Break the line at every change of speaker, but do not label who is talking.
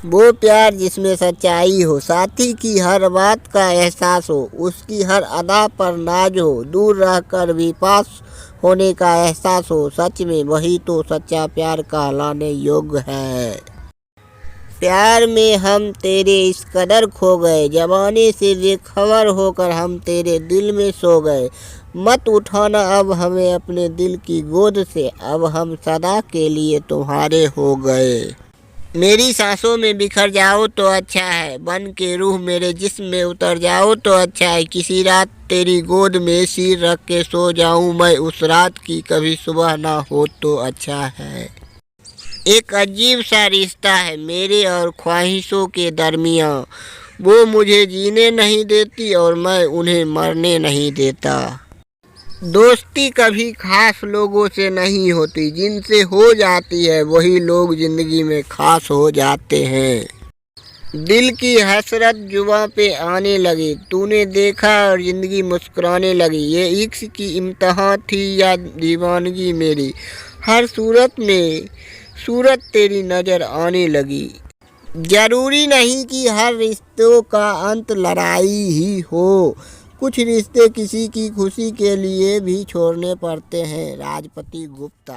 वो प्यार जिसमें सच्चाई हो, साथी की हर बात का एहसास हो, उसकी हर अदा पर नाज हो, दूर रहकर भी पास होने का एहसास हो। सच में वही तो सच्चा प्यार कहलाने योग्य है। प्यार में हम तेरे इस कदर खो गए, ज़माने से बेखबर होकर हम तेरे दिल में सो गए। मत उठाना अब हमें अपने दिल की गोद से, अब हम सदा के लिए तुम्हारे हो गए। मेरी सांसों में बिखर जाओ तो अच्छा है, बन के रूह मेरे जिस्म में उतर जाओ तो अच्छा है। किसी रात तेरी गोद में सिर रख के सो जाऊं मैं, उस रात की कभी सुबह ना हो तो अच्छा है। एक अजीब सा रिश्ता है मेरे और ख्वाहिशों के दरमियाँ, वो मुझे जीने नहीं देती और मैं उन्हें मरने नहीं देता। दोस्ती कभी खास लोगों से नहीं होती, जिनसे हो जाती है वही लोग जिंदगी में खास हो जाते हैं। दिल की हसरत जुबां पे आने लगी, तूने देखा और जिंदगी मुस्कुराने लगी। ये इश्क की इम्तिहान थी या दीवानगी मेरी, हर सूरत में सूरत तेरी नज़र आने लगी। जरूरी नहीं कि हर रिश्तों का अंत लड़ाई ही हो, कुछ रिश्ते किसी की खुशी के लिए भी छोड़ने पड़ते हैं। राजपति गुप्ता।